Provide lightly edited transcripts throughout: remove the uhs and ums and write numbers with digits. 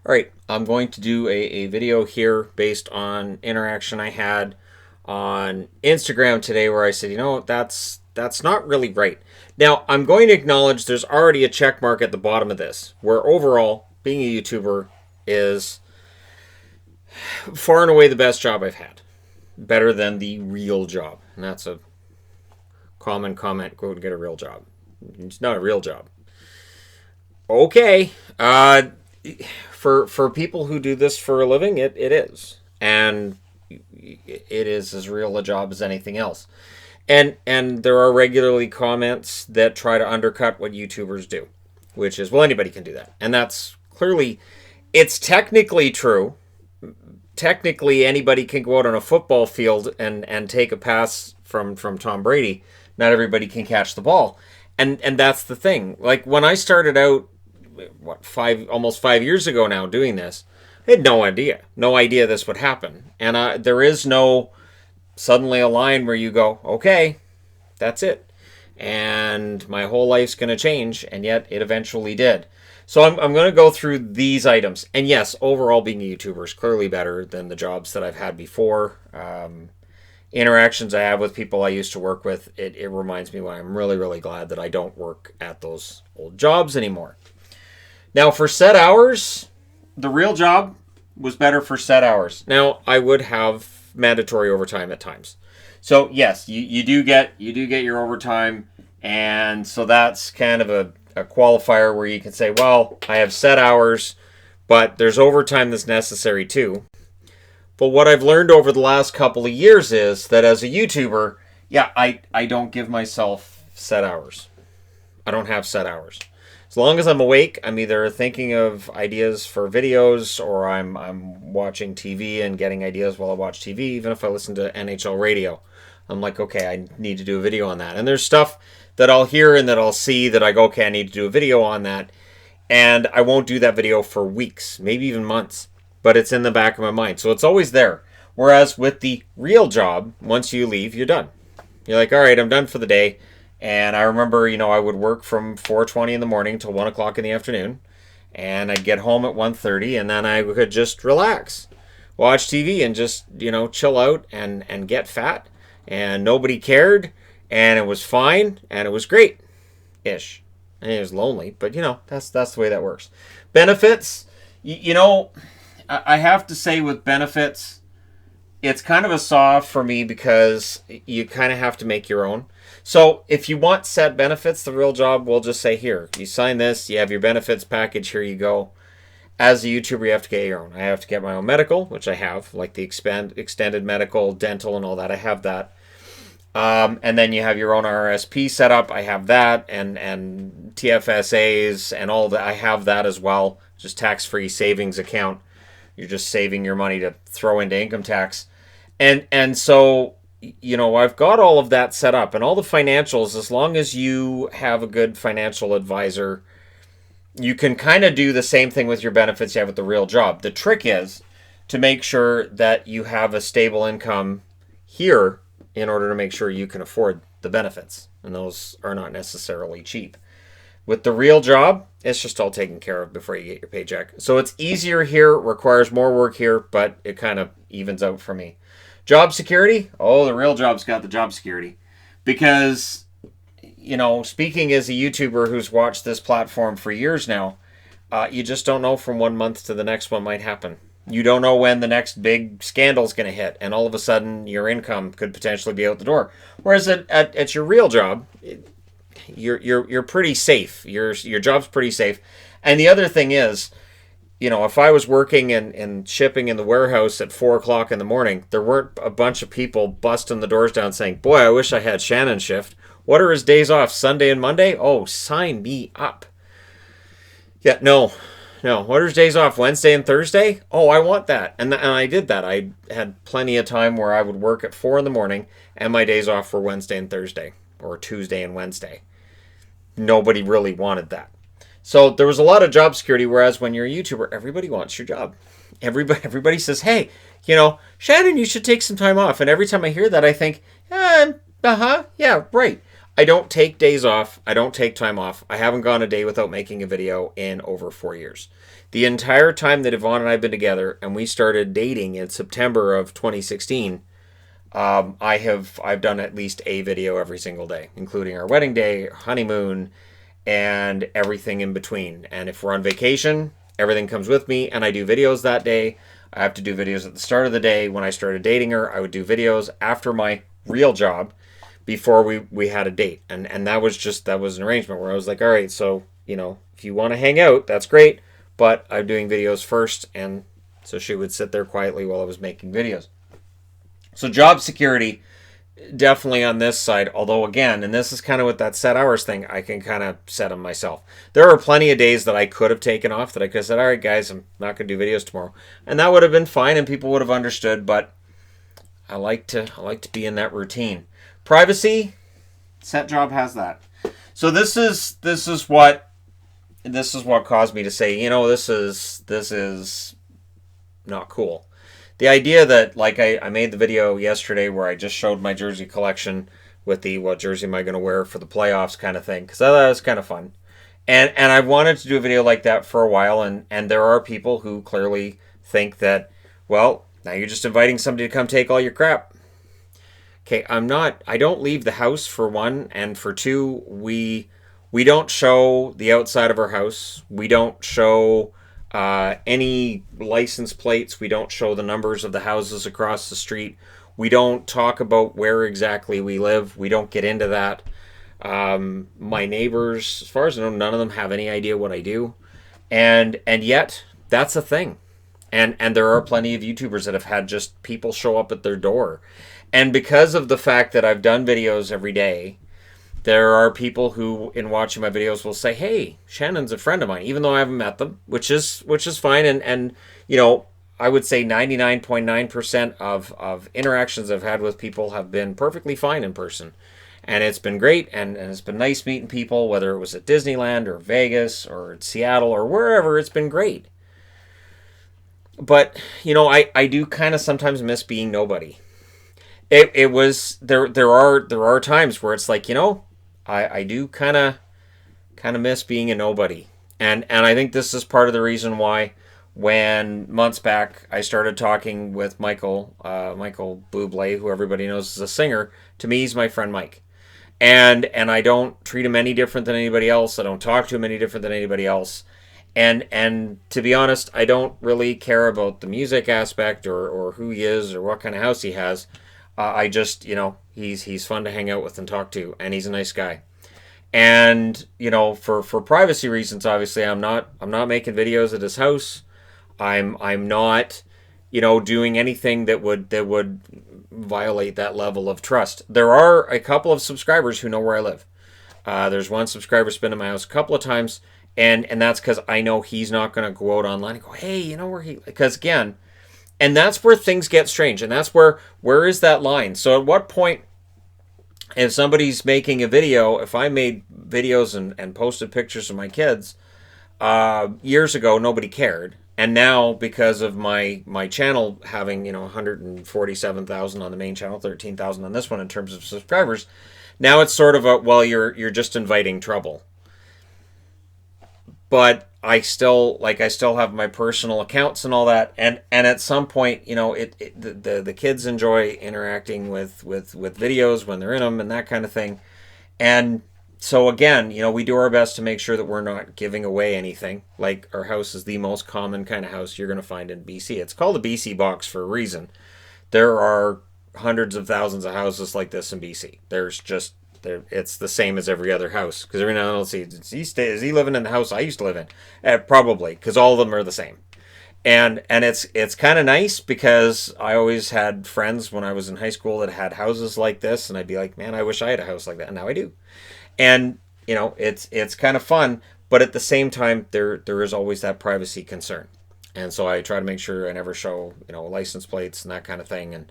All right, I'm going to do a video here based on interaction I had on Instagram today where I said, that's not really right. Now, I'm going to acknowledge there's already a check mark at the bottom of this, where overall, being a YouTuber is far and away the best job I've had. Better than the real job. And that's a common comment, go and get a real job. It's not a real job. Okay. For people who do this for a living, it is. And it is as real a job as anything else. And there are regularly comments that try to undercut what YouTubers do, which is, well, anybody can do that. And that's clearly, it's technically true. Technically, anybody can go out on a football field and take a pass from Tom Brady. Not everybody can catch the ball. And that's the thing. Like when I started out, almost 5 years ago now doing this, I had no idea this would happen. And there is no suddenly a line where you go, okay, that's it, and my whole life's going to change, and yet it eventually did. So I'm going to go through these items, and yes, overall being a YouTuber is clearly better than the jobs that I've had before. Interactions I have with people I used to work with, it reminds me why I'm really glad that I don't work at those old jobs anymore. Now, for set hours, the real job was better for set hours. Now, I would have mandatory overtime at times. So, yes, you do get your overtime, and so that's kind of a qualifier where you can say, well, I have set hours, but there's overtime that's necessary too. But what I've learned over the last couple of years is that as a YouTuber, yeah, I don't give myself set hours. I don't have set hours. As long as I'm awake, I'm either thinking of ideas for videos or I'm watching TV and getting ideas while I watch TV, even if I listen to NHL radio. I'm like, okay, I need to do a video on that. And there's stuff that I'll hear and that I'll see that I go, okay, I need to do a video on that. And I won't do that video for weeks, maybe even months. But it's in the back of my mind. So it's always there. Whereas with the real job, once you leave, you're done. You're like, all right, I'm done for the day. And I remember, I would work from 4:20 in the morning till 1 o'clock in the afternoon. And I'd get home at 1:30, and then I could just relax, watch TV, and just, chill out and get fat. And nobody cared, and it was fine, and it was great-ish. And it was lonely, but, that's the way that works. Benefits, I have to say with benefits, it's kind of a saw for me because you kind of have to make your own. So if you want set benefits, the real job will just say, here, you sign this, you have your benefits package, here you go. As a YouTuber, you have to get your own. I have to get my own medical, which I have, like the extended medical, dental, and all that. I have that. And then you have your own RSP set up. I have that, and TFSAs and all that. I have that as well. Just tax-free savings account. You're just saving your money to throw into income tax. And so, I've got all of that set up, and all the financials, as long as you have a good financial advisor, you can kind of do the same thing with your benefits you have with the real job. The trick is to make sure that you have a stable income here in order to make sure you can afford the benefits, and those are not necessarily cheap. With the real job, it's just all taken care of before you get your paycheck. So it's easier here, requires more work here, but it kind of evens out for me. Job security? Oh, the real job's got the job security. Because, speaking as a YouTuber who's watched this platform for years now, you just don't know from 1 month to the next what might happen. You don't know when the next big scandal's going to hit, and all of a sudden your income could potentially be out the door. Whereas at your real job, you're pretty safe. Your job's pretty safe. And the other thing is, if I was working and shipping in the warehouse at 4 o'clock in the morning, there weren't a bunch of people busting the doors down saying, boy, I wish I had Shannon's shift. What are his days off, Sunday and Monday? Oh, sign me up. Yeah, no. What are his days off, Wednesday and Thursday? Oh, I want that. And I did that. I had plenty of time where I would work at 4 in the morning, and my days off were Wednesday and Thursday, or Tuesday and Wednesday. Nobody really wanted that. So there was a lot of job security, whereas when you're a YouTuber, everybody wants your job. Everybody says, hey, Shannon, you should take some time off. And every time I hear that, I think, yeah, right. I don't take days off. I don't take time off. I haven't gone a day without making a video in over 4 years. The entire time that Yvonne and I have been together, and we started dating in September of 2016, I've done at least a video every single day, including our wedding day, honeymoon, and everything in between. And if we're on vacation, everything comes with me, and I do videos that day. I have to do videos at the start of the day. When I started dating her, I would do videos after my real job before we had a date. And that was an arrangement where I was like, all right, so, if you want to hang out, that's great, but I'm doing videos first. And so she would sit there quietly while I was making videos. So job security, definitely on this side, although again, and this is kind of with that set hours thing, I can kind of set them myself. There are plenty of days that I could have taken off, that I could have said, all right, guys, I'm not going to do videos tomorrow. And that would have been fine and people would have understood, but I like to be in that routine. Privacy, set job has that. So this is what caused me to say, this is not cool. The idea that, like, I made the video yesterday where I just showed my jersey collection with the what jersey am I going to wear for the playoffs kind of thing, because I thought it was kind of fun. And I wanted to do a video like that for a while, and there are people who clearly think that, well, now you're just inviting somebody to come take all your crap. Okay, I don't leave the house, for one, and for two, we don't show the outside of our house. We don't show any license plates. We don't show the numbers of the houses across the street. We don't talk about where exactly we live. We don't get into that. My neighbors, as far as I know, none of them have any idea what I do. And yet, that's a thing. And there are plenty of YouTubers that have had just people show up at their door. And because of the fact that I've done videos every day, there are people who, in watching my videos, will say, hey, Shannon's a friend of mine, even though I haven't met them, which is fine. And I would say 99.9% of interactions I've had with people have been perfectly fine in person. And it's been great, and it's been nice meeting people, whether it was at Disneyland or Vegas or Seattle or wherever. It's been great. But, I do kind of sometimes miss being nobody. It was, there are times where it's like, I do kind of miss being a nobody. And I think this is part of the reason why, when months back I started talking with Michael Bublé, who everybody knows is a singer. To me, he's my friend Mike. And I don't treat him any different than anybody else. I don't talk to him any different than anybody else. And to be honest, I don't really care about the music aspect or who he is or what kind of house he has. I just, he's fun to hang out with and talk to, and he's a nice guy. And, for privacy reasons, obviously, I'm not making videos at his house. I'm not, doing anything that would violate that level of trust. There are a couple of subscribers who know where I live. There's one subscriber who's been to my house a couple of times, and that's because I know he's not going to go out online and go, hey, you know where he... Because, again... And that's where things get strange. And that's where is that line? So at what point, if somebody's making a video, if I made videos and posted pictures of my kids, years ago, nobody cared. And now, because of my channel having, 147,000 on the main channel, 13,000 on this one in terms of subscribers, now it's sort of a, well, you're just inviting trouble. But I still have my personal accounts and all that, and at some point, the kids enjoy interacting with videos when they're in them and that kind of thing, and so again, we do our best to make sure that we're not giving away anything. Like, our house is the most common kind of house you're going to find in BC. It's called a BC box for a reason. There are hundreds of thousands of houses like this in BC. It's the same as every other house, because every now and then I'll see, is he living in the house I used to live in? Probably, because all of them are the same. And it's kind of nice, because I always had friends when I was in high school that had houses like this, and I'd be like, man, I wish I had a house like that, and now I do. And it's kind of fun, but at the same time, there is always that privacy concern, and so I try to make sure I never show license plates and that kind of thing. And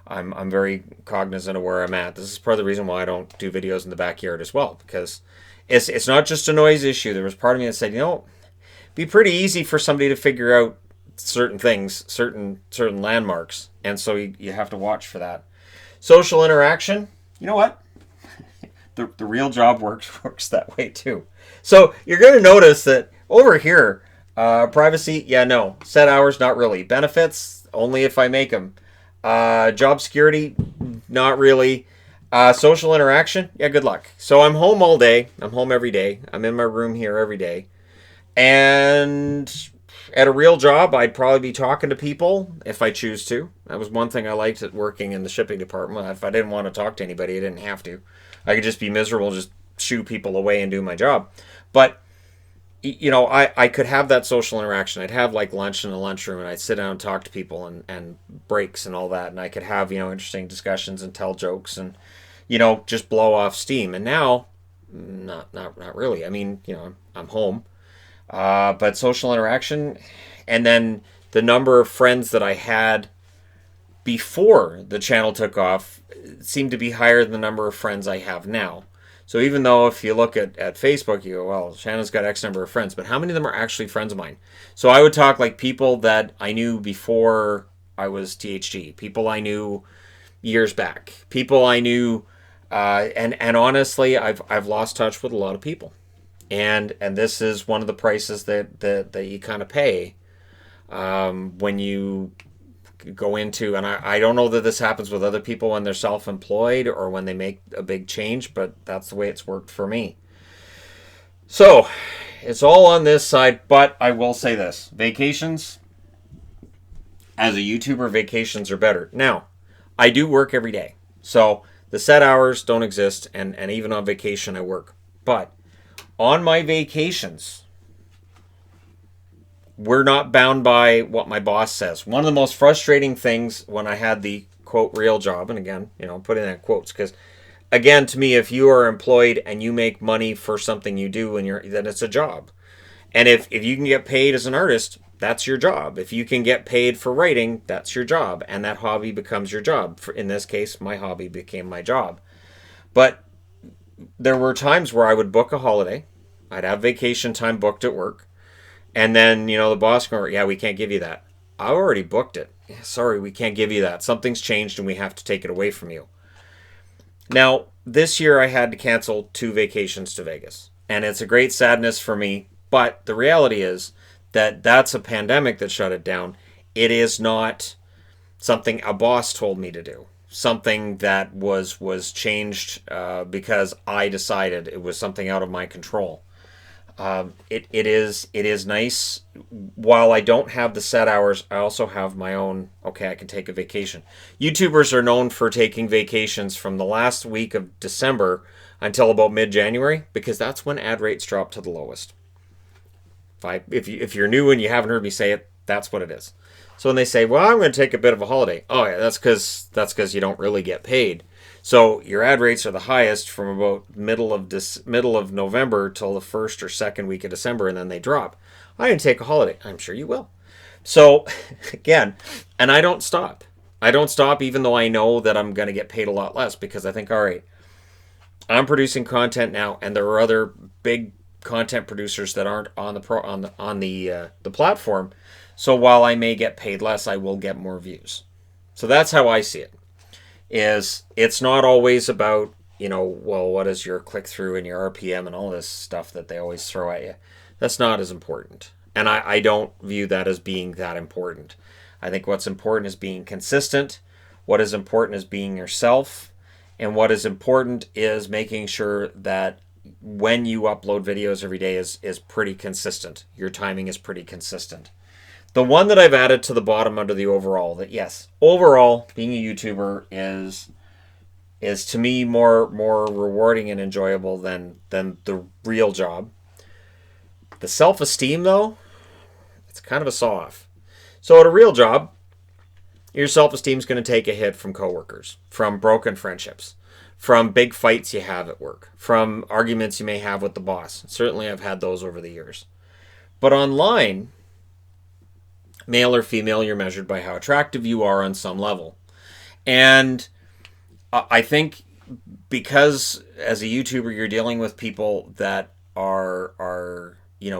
I'm very cognizant of where I'm at. This is part of the reason why I don't do videos in the backyard as well, because it's not just a noise issue. There was part of me that said, it'd be pretty easy for somebody to figure out certain things, certain landmarks, and so you have to watch for that. Social interaction. You know what? the real job works that way too. So you're going to notice that over here, privacy, yeah, no. Set hours, not really. Benefits, only if I make them. Job security, not really. Social interaction, yeah, good luck. So I'm home all day. I'm home every day. I'm in my room here every day. And at a real job, I'd probably be talking to people if I choose to. That was one thing I liked at working in the shipping department. If I didn't want to talk to anybody, I didn't have to. I could just be miserable, just shoo people away and do my job. But I could have that social interaction. I'd have like lunch in the lunchroom, and I'd sit down and talk to people and breaks and all that, and I could have interesting discussions and tell jokes and just blow off steam. And now, not really. I mean, I'm home, but social interaction, and then the number of friends that I had before the channel took off seemed to be higher than the number of friends I have now. So even though if you look at Facebook, you go, well, Shannon's got X number of friends, but how many of them are actually friends of mine? So I would talk like people that I knew before I was THG, people I knew years back, people I knew, and honestly, I've lost touch with a lot of people, and this is one of the prices that you kind of pay when you go into, and I don't know that this happens with other people when they're self-employed or when they make a big change, but that's the way it's worked for me. So it's all on this side, but I will say this: vacations, as a YouTuber, vacations are better. Now, I do work every day, so the set hours don't exist, and even on vacation I work. But on my vacations, we're not bound by what my boss says. One of the most frustrating things when I had the quote real job, and again, putting that in quotes, because again, to me, if you are employed and you make money for something you do, then it's a job. And if you can get paid as an artist, that's your job. If you can get paid for writing, that's your job, and that hobby becomes your job. In this case, my hobby became my job. But there were times where I would book a holiday. I'd have vacation time booked at work. And then, the boss goes, yeah, we can't give you that. I already booked it. Sorry, we can't give you that. Something's changed and we have to take it away from you. Now, this year I had to cancel 2 vacations to Vegas. And it's a great sadness for me. But the reality is that that's a pandemic that shut it down. It is not something a boss told me to do. Something that was changed because I decided it was something out of my control. It is nice. While I don't have the set hours, I also have my own, okay, I can take a vacation. YouTubers are known for taking vacations from the last week of December until about mid-January, because that's when ad rates drop to the lowest. If you're new and you haven't heard me say it, that's what it is. So when they say, well, I'm going to take a bit of a holiday. Oh yeah, that's because you don't really get paid. So your ad rates are the highest from about middle of November till the first or second week of December, and then they drop. I didn't take a holiday. I'm sure you will. So again, and I don't stop. I don't stop even though I know that I'm going to get paid a lot less, because I think, all right, I'm producing content now, and there are other big content producers that aren't on the platform. So while I may get paid less, I will get more views. So that's how I see it. It's not always about, well, what is your click-through and your RPM and all this stuff that they always throw at you. That's not as important. And I don't view that as being that important. I think what's important is being consistent. What is important is being yourself. And what is important is making sure that when you upload videos every day is pretty consistent. Your timing is pretty consistent. The one that I've added to the bottom under the overall, that yes, overall, being a YouTuber is to me more rewarding and enjoyable than the real job. The self-esteem, though, it's kind of a saw-off. So at a real job, your self-esteem is going to take a hit from coworkers, from broken friendships, from big fights you have at work, from arguments you may have with the boss. Certainly I've had those over the years. But online, male or female, you're measured by how attractive you are on some level. And I think because as a YouTuber, you're dealing with people that are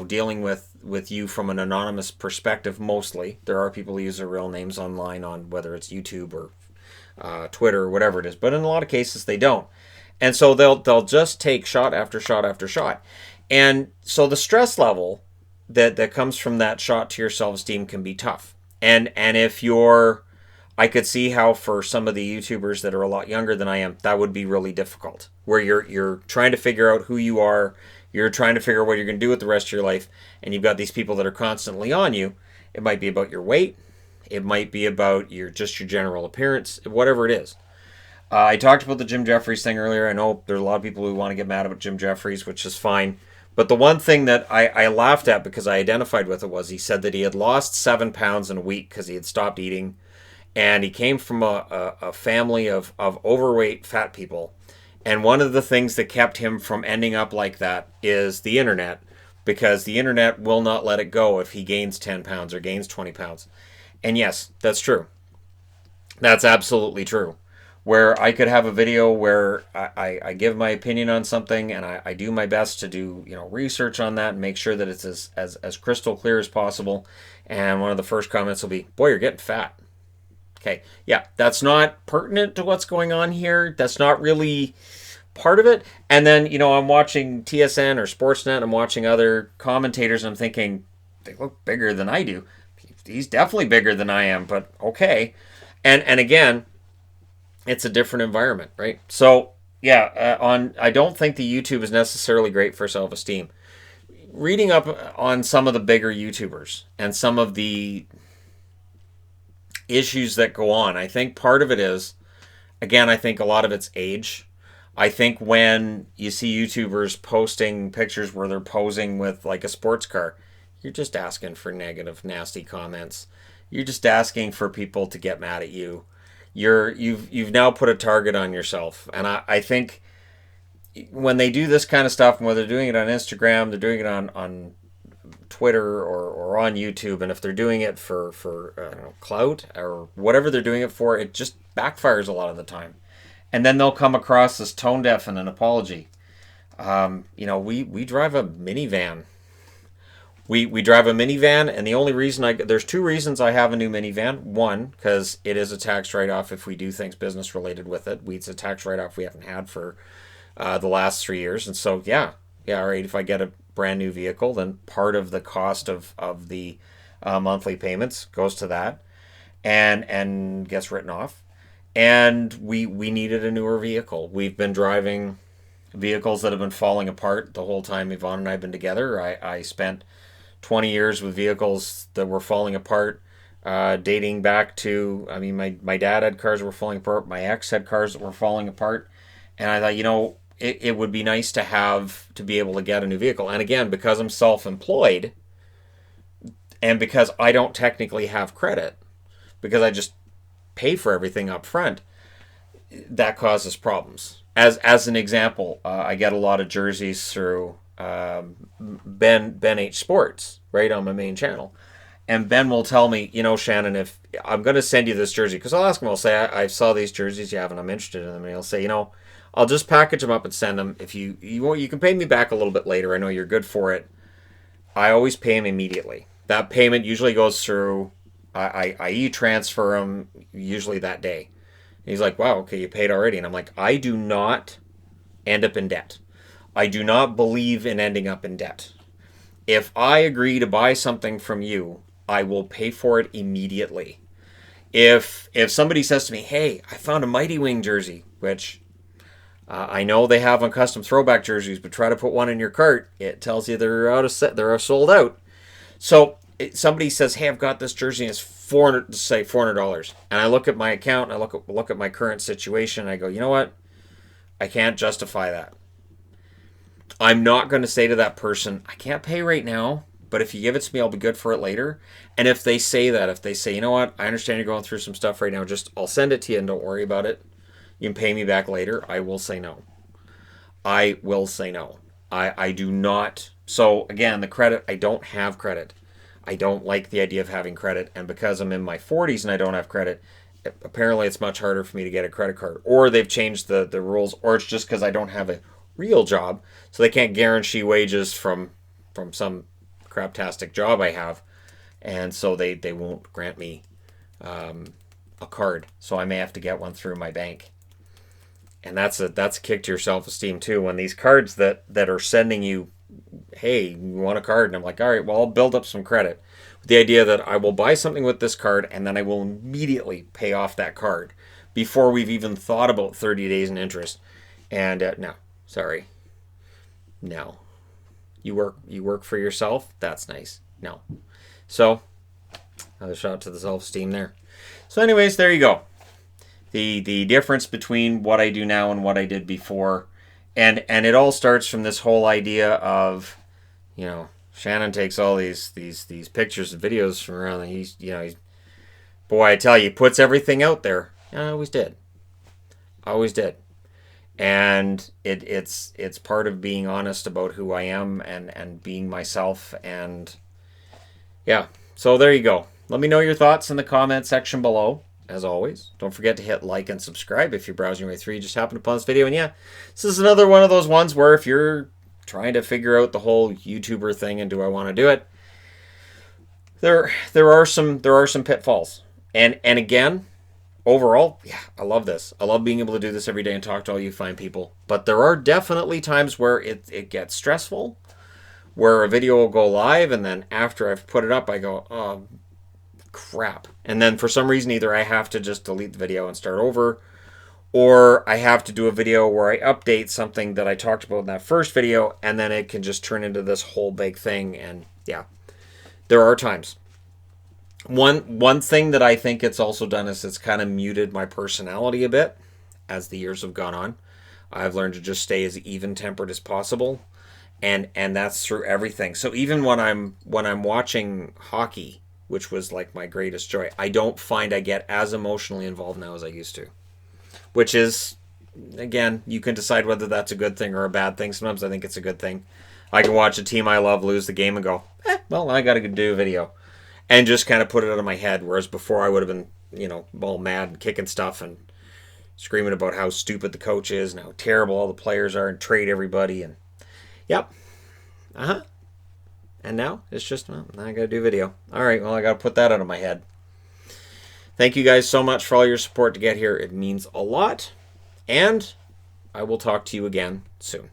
dealing with you from an anonymous perspective mostly. There are people who use their real names online on whether it's YouTube or Twitter or whatever it is. But in a lot of cases, they don't. And so they'll just take shot after shot after shot. And so the stress level that comes from that shot to your self-esteem can be tough. And if you're, I could see how for some of the YouTubers that are a lot younger than I am, that would be really difficult. Where you're trying to figure out who you are, you're trying to figure out what you're going to do with the rest of your life, and you've got these people that are constantly on you. It might be about your weight, it might be about your general appearance, whatever it is. I talked about the Jim Jeffries thing earlier. I know there's a lot of people who want to get mad about Jim Jeffries, which is fine. But the one thing that I laughed at because I identified with it was he said that he had lost 7 pounds in a week because he had stopped eating. And he came from a family of overweight fat people. And one of the things that kept him from ending up like that is the internet, because the internet will not let it go if he gains 10 pounds or gains 20 pounds. And yes, that's true. That's absolutely true. Where I could have a video where I give my opinion on something and I do my best to do research on that and make sure that it's as crystal clear as possible. And one of the first comments will be, "Boy, you're getting fat." Okay, yeah, that's not pertinent to what's going on here. That's not really part of it. And then, I'm watching TSN or Sportsnet, I'm watching other commentators, and I'm thinking, they look bigger than I do. He's definitely bigger than I am, but okay. And again, it's a different environment, right? So, yeah, I don't think the YouTube is necessarily great for self-esteem. Reading up on some of the bigger YouTubers and some of the issues that go on, I think part of it is, again, I think a lot of it's age. I think when you see YouTubers posting pictures where they're posing with like a sports car, you're just asking for negative, nasty comments. You're just asking for people to get mad at you. You've now put a target on yourself. And I think when they do this kind of stuff, and whether they're doing it on Instagram, they're doing it on Twitter or on YouTube, and if they're doing it for I don't know, clout or whatever they're doing it for, it just backfires a lot of the time. And then they'll come across as tone deaf in an apology. We drive a minivan. We drive a minivan, and the only reason there's two reasons I have a new minivan. One, because it is a tax write-off if we do things business related with it. It's a tax write-off we haven't had for the last 3 years, and so yeah, all right. If I get a brand new vehicle, then part of the cost of the monthly payments goes to that, and gets written off. And we needed a newer vehicle. We've been driving vehicles that have been falling apart the whole time Yvonne and I have been together. I spent 20 years with vehicles that were falling apart, dating back to, my dad had cars that were falling apart, my ex had cars that were falling apart, and I thought, it would be nice to be able to get a new vehicle. And again, because I'm self-employed, and because I don't technically have credit, because I just pay for everything up front, that causes problems. As an example, I get a lot of jerseys through Ben H Sports, right, on my main channel, and Ben will tell me, Shannon, if I'm going to send you this jersey, because I'll ask him, I'll say, I saw these jerseys you have and I'm interested in them, and he'll say, I'll just package them up and send them. If you can pay me back a little bit later. I know you're good for it. I always pay him immediately. That payment usually goes through. I e-transfer them usually that day. And he's like, "Wow, okay, you paid already." And I'm like, "I do not end up in debt. I do not believe in ending up in debt. If I agree to buy something from you, I will pay for it immediately. If somebody says to me, 'Hey, I found a Mighty Wing jersey,' which I know they have on custom throwback jerseys, but try to put one in your cart, it tells you they're sold out. So somebody says, 'Hey, I've got this jersey, and it's $400, and I look at my account, and I look at my current situation, and I go, you know what? I can't justify that. I'm not going to say to that person, I can't pay right now, but if you give it to me, I'll be good for it later. And if they say, you know what? I understand you're going through some stuff right now. I'll send it to you and don't worry about it. You can pay me back later. I will say no. I will say no. I do not. So again, the credit, I don't have credit. I don't like the idea of having credit. And because I'm in my 40s and I don't have credit, apparently it's much harder for me to get a credit card. Or they've changed the rules, or it's just because I don't have a real job, so they can't guarantee wages from some craptastic job I have, and so they won't grant me a card. So I may have to get one through my bank. And that's a kick to your self-esteem too. When these cards that are sending you, hey, you want a card? And I'm like, all right, well, I'll build up some credit. With the idea that I will buy something with this card and then I will immediately pay off that card before we've even thought about 30 days in interest. And no, sorry. No. You work for yourself? That's nice. No. So, another shout out to the self-esteem there. So anyways, there you go. The difference between what I do now and what I did before. And it all starts from this whole idea of, Shannon takes all these pictures and videos from around, and he's boy, I tell you, puts everything out there. I always did. And it's part of being honest about who I am and being myself. And yeah, so there you go. Let me know your thoughts in the comment section below. As always, don't forget to hit like and subscribe if you're browsing your way through. You just happened upon this video. And yeah, this is another one of those ones where if you're trying to figure out the whole YouTuber thing and do I want to do it, there are some pitfalls. And again, overall, yeah, I love this. I love being able to do this every day and talk to all you fine people. But there are definitely times where it gets stressful, where a video will go live and then after I've put it up, I go, oh, crap. And then for some reason, either I have to just delete the video and start over, or I have to do a video where I update something that I talked about in that first video, and then it can just turn into this whole big thing. And yeah, there are times. One thing that I think it's also done is it's kind of muted my personality a bit as the years have gone on. I've learned to just stay as even-tempered as possible, and that's through everything. So even when I'm watching hockey, which was like my greatest joy, I don't find I get as emotionally involved now as I used to. Which is, again, you can decide whether that's a good thing or a bad thing. Sometimes I think it's a good thing. I can watch a team I love lose the game and go, well, I got to do a video. And just kind of put it out of my head. Whereas before I would have been, all mad and kicking stuff and screaming about how stupid the coach is and how terrible all the players are and trade everybody. And, yep. And now it's just, well, now I got to do video. All right, well, I got to put that out of my head. Thank you guys so much for all your support to get here. It means a lot. And I will talk to you again soon.